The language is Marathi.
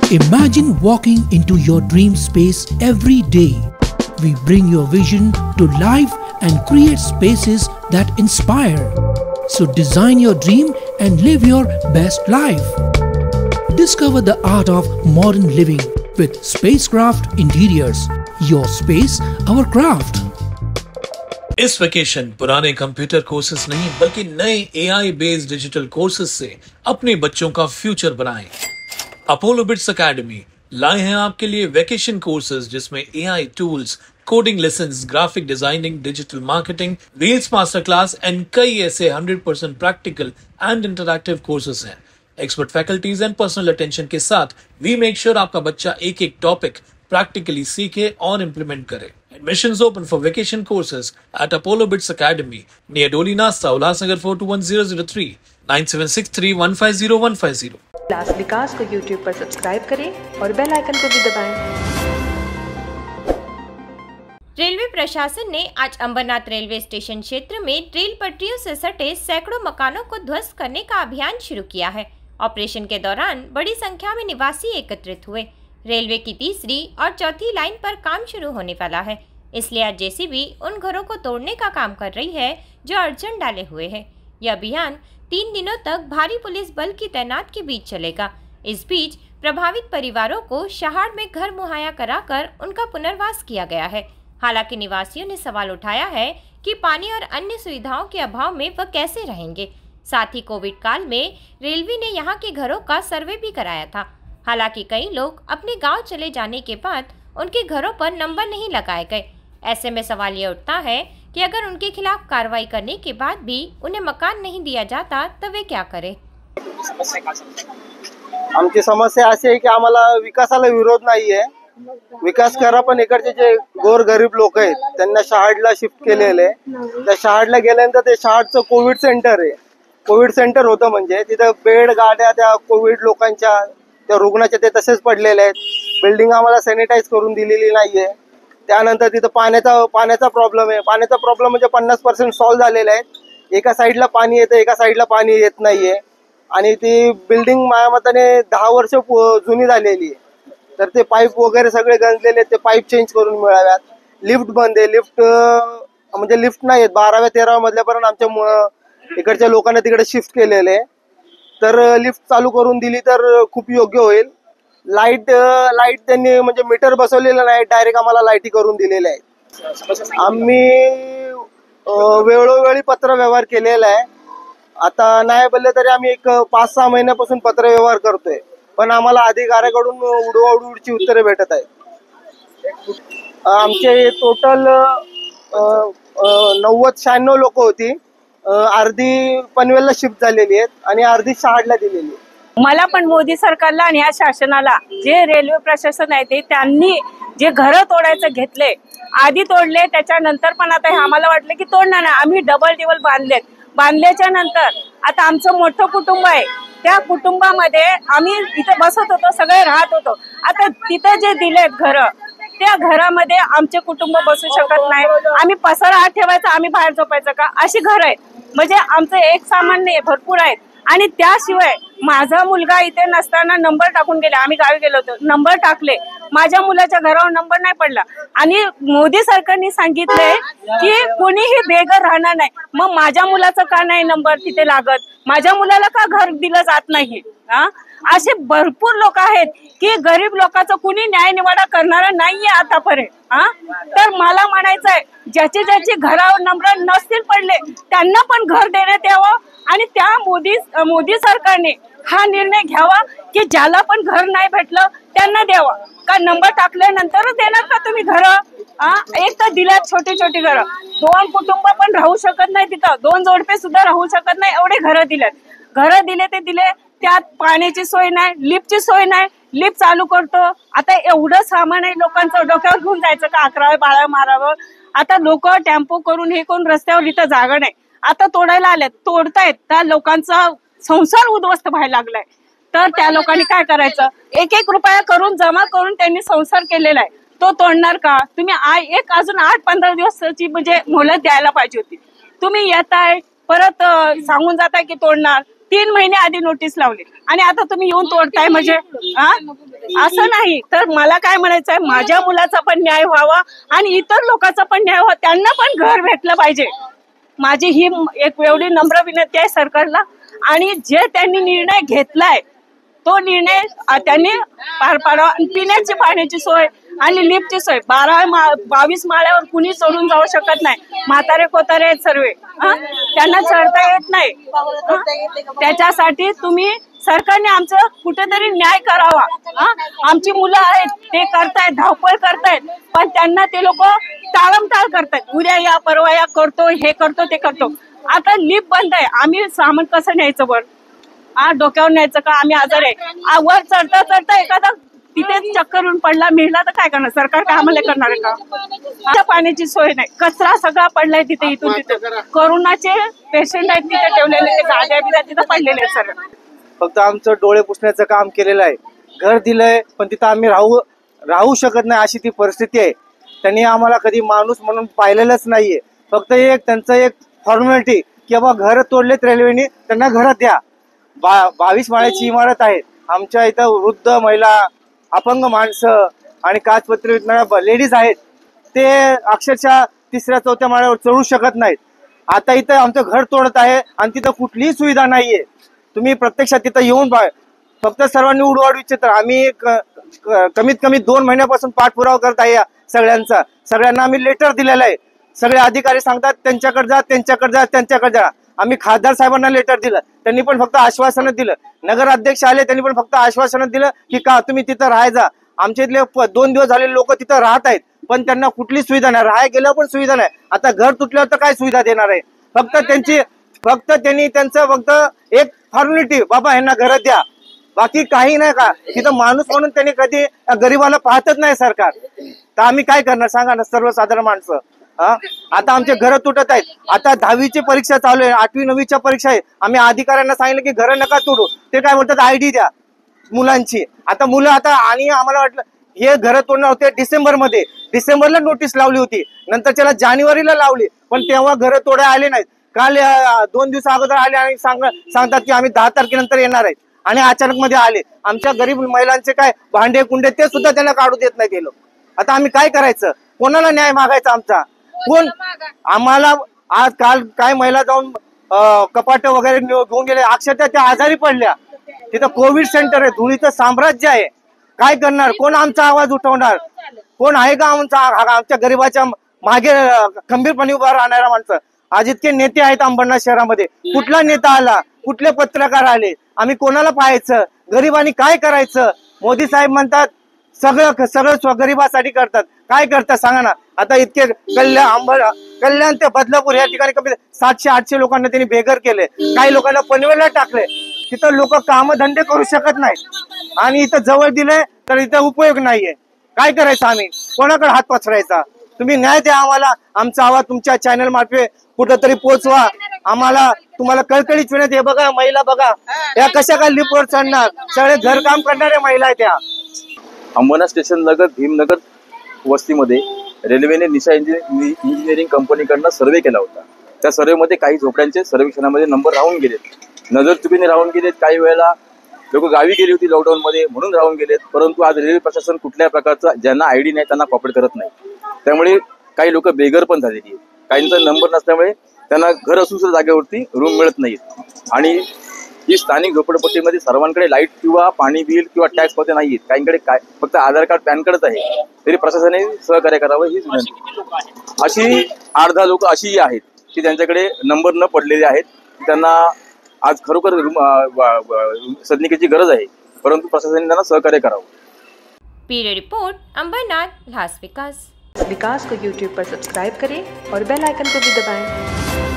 Imagine walking into your dream space every day. We bring your vision to life and create spaces that inspire. So design your dream and live your best life. Discover the art of modern living with Spacecraft Interiors. Your space, our craft. Is vacation पुराने कंप्यूटर कोर्सेज नहीं बल्कि नए AI बेस्ड डिजिटल कोर्सेज से अपने बच्चों का फ्यूचर बनाएं। अपोलो बिट्स एकेडमी लाए हैं आपके लिए वेकेशन कोर्सेज जिसमें AI tools, coding lessons, graphic designing, digital marketing, reels master class and कई ऐसे 100% प्रैक्टिकल एंड इंटरैक्टिव कोर्सेज हैं। Expert faculties and personal attention के साथ वी मेक श्योर आपका बच्चा एक एक टॉपिक प्रैक्टिकली सीखे और इम्प्लीमेंट करे। Admissions open for vacation courses at Apollo Bits Academy near Doli Nasta, Ulhasnagar 421003 9763150150। Class विकास को YouTube पर सब्सक्राइब करें और बेल आइकन को भी दबाएं। रेलवे प्रशासन ने आज अंबरनाथ रेलवे स्टेशन क्षेत्र में रेल पटरियों से सटे सैकड़ों मकानों को ध्वस्त करने का अभियान शुरू किया है। ऑपरेशन के दौरान बड़ी संख्या में निवासी एकत्रित हुए। रेलवे की तीसरी और चौथी लाइन पर काम शुरू होने वाला है, इसलिए आज जेसीबी उन घरों को तोड़ने का काम कर रही है जो अड़चन डाले हुए हैं। यह अभियान 3 दिनों तक भारी पुलिस बल की तैनात के बीच चलेगा। इस बीच प्रभावित परिवारों को शहाड़ में घर मुहैया कराकर उनका पुनर्वास किया गया है। हालांकि निवासियों ने सवाल उठाया है कि पानी और अन्य सुविधाओं के अभाव में वह कैसे रहेंगे। साथ ही कोविड काल में रेलवे ने यहाँ के घरों का सर्वे भी कराया था। हालांकि कई लोग अपने गांव चले जाने के बाद उनके घरों पर नंबर नहीं लगाए गए। ऐसे में सवाल ये उठता है कि अगर उनके खिलाफ कार्रवाई करने के बाद भी उन्हें मकान नहीं दिया जाता तो वे क्या करें। आमची समस्या अशी आहे की आम्हाला विकासाला विरोध नाहीये, विकास करा, पण इकडचे जे गोर गरीब लोक आहेत त्यांना शहाडला शिफ्ट केलेले। त्या शहाडला गेल्यानंतर ते शहाडचं कोविड सेंटर आहे। कोविड सेंटर होतं म्हणजे तिथं बेड गाड्या त्या कोविड लोकांच्या त्या रुग्णाचे ते तसेच पडलेले आहेत। बिल्डिंग आम्हाला सॅनिटाइज करून दिलेली नाहीये। त्यानंतर तिथं पाण्याचा प्रॉब्लेम आहे। पाण्याचा प्रॉब्लेम म्हणजे 50% सॉल्व झालेला आहे। एका साईडला पाणी येतं, एका साईडला पाणी येत नाहीये आणि ती बिल्डिंग माझ्या मताने 10 वर्ष जुनी झालेली आहे। तर ते पाईप वगैरे सगळे गंजलेले आहेत, ते पाईप चेंज करून मिळाव्यात। लिफ्ट बंद आहे, लिफ्ट म्हणजे लिफ्ट नाही आहेत। 12व्या 13व्या मजल्यापर्यंत आमच्या इकडच्या लोकांना तिकडे शिफ्ट केलेले आहे। तर लिफ्ट चालू करून दिली तर खूप योग्य होईल। लाईट त्यांनी म्हणजे मीटर बसवलेलं नाही, डायरेक्ट आम्हाला लाईटी करून दिलेल्या आहेत। आम्ही वेळोवेळी पत्र व्यवहार केलेला आहे। आता नाही बोलले तरी आम्ही एक 5-6 महिन्यापासून पत्र व्यवहार करतोय, पण आम्हाला अधिकाऱ्याकडून उडवाउडवीची उत्तरे भेटत आहेत। आमचे टोटल 90-96 लोक होती। अर्धी पनवेलला शिफ्ट झालेली आहेत आणि अर्धी शहाडला दिलेली आहे। मला पण मोदी सरकारला आणि या शासनाला जे रेल्वे प्रशासन आहे ते त्यांनी जे घरं तोडायचं घेतले, आधी तोडले, त्याच्यानंतर पण आता आम्हाला वाटलं की तोडणार नाही, आम्ही डबल बांधल्याच्या नंतर आता आमचं मोठं कुटुंब आहे। त्या कुटुंबामध्ये आम्ही इथे बसत होतो, सगळे राहत होतो। आता तिथे जे दिलेत घर, त्या घरामध्ये आमचे कुटुंब बसू शकत नाही। आम्ही पसारा आत ठेवायचा, आम्ही बाहेर झोपायचं का, अशी घर आहेत। म्हणजे आमचं एक सामान नाही, भरपूर आहेत। आणि त्याशिवाय माझा मुलगा इथे नसताना नंबर टाकून गेले, आम्ही गावी गेलो होतो, नंबर टाकले, माझ्या मुलाच्या घरावर नंबर नाही पडला आणि मोदी सरकारने सांगितले की कोणीही बेघर राहणार नाही। मग माझ्या मुलाचा का नाही नंबर तिथे लागत, माझ्या मुलाला का घर दिलं जात नाही? असे भरपूर लोक आहेत की गरीब लोकांचा कुणी न्याय निवाडा करणारा नाहीये आतापर्यंत। तर मला म्हणायचं आहे, ज्याचे घरावर नंबर नसतील पडले त्यांना पण घर देण्यात यावं आणि त्या मोदी सरकारने हा निर्णय घ्यावा की ज्याला पण घर नाही भेटलं त्यांना द्यावा। का नंबर टाकल्यानंतरच देणार का तुम्ही घर? एक तर दिल्यात छोटी घर, 2 कुटुंब पण राहू शकत नाही तिथं, 2 जोडपे सुद्धा राहू शकत नाही, एवढे घर दिलेत। घर दिले ते दिले, त्यात पाण्याची सोय नाही, लिफ्टची सोय नाही। लिफ्ट चालू करतो, आता एवढं सामान आहे, लोकांचं डोक्यावर घेऊन जायचं का 11 मारावं? आता लोक टेम्पो करून हे करून रस्त्यावर इथं जागा नाही, आता तोडायला आल्यात, तोडतायत, त्या लोकांचा संसार उद्ध्वस्त व्हायला लागलाय। तर त्या लोकांनी काय करायचं? 1-1 रुपया करून जमा करून त्यांनी संसार केलेला आहे, तो तोडणार का? तुम्ही अजून 8-15 दिवसाची म्हणजे मोहलत द्यायला पाहिजे होती। तुम्ही येताय परत सांगून जाताय की तोडणार, 3 महिने आधी नोटीस लावली आणि आता तुम्ही येऊन तोडताय म्हणजे असं नाही तर मला काय म्हणायचं आहे, माझ्या मुलाचा पण न्याय व्हावा आणि इतर लोकांचा पण न्याय व्हावा, त्यांना पण घर भेटलं पाहिजे. माझी ही एक एवढी नम्र विनंती आहे सरकारला. आणि जे त्यांनी निर्णय घेतलाय तो निर्णय त्यांनी पार पाडावा. पिण्याची पाण्याची सोय आणि लिफ्टची सोय 22 माळ्यावर कुणी चढून जाऊ शकत नाही. म्हातारे कोतारे आहेत सर्व, त्यांना चढता येत नाही. त्याच्यासाठी तुम्ही सरकारने आमचं कुठेतरी न्याय करावा. आमची मुलं आहेत ते करतायत, धावपळ करतायत, पण त्यांना ते लोक टाळमटाळ करतायत. उद्या या परवा या करतो, हे करतो ते करतो. आता लिफ्ट बंद आहे, आम्ही सामान कसं न्यायचं वर? डोक्यावर न्यायचं का? आम्ही आजार आहे. वर चढता चढता एखादा तिथे चक्कर येऊन पडला मिळला तर काय करणार? सरकार काय आम्हाला करणार आहे का? पाण्याची सोय नाही, कचरा सगळा पडलाय तिथे, इथून तिथे. कोरोनाचे पेशंट आहेत तिथे ठेवलेले, ते गाड्या बिड्या तिथे पडलेले आहेत सर. फक्त आमचं डोळे पुसण्याचं काम केलेलं आहे. घर दिलंय पण तिथं आम्ही राहू शकत नाही अशी ती परिस्थिती आहे. त्यांनी आम्हाला कधी माणूस म्हणून पाहिलेलंच नाहीये. फक्त त्यांचं एक फॉर्मॅलिटी की बाबा घर तोडलेत रेल्वेने, त्यांना घरात द्या. 22 माळ्याची इमारत आहे. आमच्या इथं वृद्ध महिला, अपंग माणसं आणि काचपत्री विकणाऱ्या लेडीज आहेत, ते अक्षरशः 3ऱ्या-4थ्या माळ्यावर चढू शकत नाहीत. आता इथं आमचं घर तोडत आहे आणि तिथं कुठलीही सुविधा नाहीये. तुम्ही प्रत्यक्षात तिथं येऊन फक्त सर्वांनी उडवाडू इच्छित. आम्ही कमीत कमी 2 महिन्यापासून पाठपुरावा करत आहे सगळ्यांचा. सगळ्यांना आम्ही लेटर दिलेलं आहे. सगळे अधिकारी सांगतात त्यांच्याकडे जा, त्यांच्याकडे जा, त्यांच्याकडे जा. आम्ही खासदार साहेबांना लेटर दिलं, त्यांनी पण फक्त आश्वासनं दिलं. नगर अध्यक्ष आले, त्यांनी पण फक्त आश्वासनं दिलं की का तुम्ही तिथं राहायचा. आमच्या इथले 2 दिवस झालेले लोक तिथं राहत आहेत, पण त्यांना कुठली सुविधा नाही. राहाय गेल्यावर पण सुविधा नाही. आता घर तुटल्यावर तर काय सुविधा देणार आहे? फक्त त्यांनी त्यांचं एक फॉर्मॅलिटी, बाबा ह्यांना घर द्या, बाकी काही नाही. का तिथं माणूस म्हणून त्यांनी कधी गरीबाला पाहतच नाही सरकार. तर आम्ही काय करणार सांगा ना, सर्वसाधारण माणसं. आता आमचे घर तुटत आहेत. आता 10वीची परीक्षा चालू आहे, 8वी 9वीच्या परीक्षा आहे. आम्ही अधिकाऱ्यांना सांगितलं की घर नका तोडू. ते काय बोलतात, ID द्या मुलांची. आता मुलं आणि आम्हाला वाटलं हे घर तोडणार होते डिसेंबरला नोटीस लावली होती, नंतर त्याला जानेवारीला लावली, पण तेव्हा घर तोडायला आले नाहीत. काल 2 दिवस अगोदर आले आणि सांगतात की आम्ही 10 तारखेनंतर येणार आहेत, आणि अचानक मध्ये आले. आमच्या गरीब महिलांचे काय भांडे कुंडे ते सुद्धा त्यांना काढू देत नाही ते लोक. आता आम्ही काय करायचं? कोणाला न्याय मागायचा आमचा? कोण आम्हाला? आज काल काय महिला जाऊन कपाट वगैरे घेऊन गेले, अक्षरशः त्या आजारी पडल्या. तिथं कोविड सेंटर आहे, धुळीचं साम्राज्य आहे. काय करणार? कोण आमचा आवाज उठवणार? कोण आहे का आमच्या गरीबाच्या मागे खंबीरपणे उभा राहणारा माणसं? आज इतके नेते आहेत अंबरनाथ शहरामध्ये, कुठला नेता आला? कुठले पत्रकार आले? आम्ही कोणाला पाहायचं? गरीबांनी काय करायचं? मोदी साहेब म्हणतात सगळं गरीबासाठी करतात. काय करतात सांगा ना? आता इतके कल्याण ते बदलापूर या ठिकाणी कमी 700-800 लोकांना त्यांनी बेघर केले. काही लोकांना पनवेलला टाकले. तिथं लोक कामधंदे करू शकत नाहीत, आणि इथं जवळ दिले तर इथं उपयोग नाहीये. काय करायचं? आम्ही कोणाकडे हात पसरायचा? तुम्ही न्याय द्या आम्हाला. आमचा आवाज तुमच्या चॅनल मार्फे कुठंतरी पोहोचवा. तुम्हाला कळकळीच विनंती आहे. बघा महिला, बघा या कशा काय लिफ्टवर चढणार? सगळे घरकाम करणारे महिला आहेत त्या. अंबरनाथ स्टेशन लगत भीमनगर वस्तीमध्ये रेल्वेने निशा इंजिनिअरिंग कंपनीकडनं सर्वे केला होता. त्या सर्वेमध्ये काही झोपड्यांचे सर्वेक्षणामध्ये नंबर राहून गेलेत, नजर चुकीने राहून गेलेत. काही वेळेला लोक गावी गेली होती लॉकडाऊनमध्ये म्हणून राहून गेलेत. परंतु आज रेल्वे प्रशासन कुठल्या प्रकारचा ज्यांना ID नाही त्यांना कॉपरेट करत नाही. त्यामुळे काही लोक बेघर पण झालेली आहेत. काहींचा नंबर नसल्यामुळे त्यांना घर असून सुद्धा जागेवरती रूम मिळत नाहीत. आणि ही स्थानिक झोपडपट्टीमध्ये सर्वांकडे लाईट किंवा पाणी बिल किंवा टॅक्स पत्ते नाही आहेत. काहींकडे फक्त आधार कार्ड पॅन कार्डच आहे. तरी प्रशासनाने सहकार्य करावं हीच विनंती. अशी 8-10 लोक अशीही आहेत की त्यांच्याकडे नंबर न पडलेले आहेत. त्यांना आज खरोखर सदनिकेची गरज आहे, परंतु प्रशासनाने त्यांना सहकार्य करावं. ब्यूरो रिपोर्ट, अंबरनाथ, ल्हास विकास. विकास को YouTube पर सब्सक्राइब करें और बेल आइकन को भी दबाएं।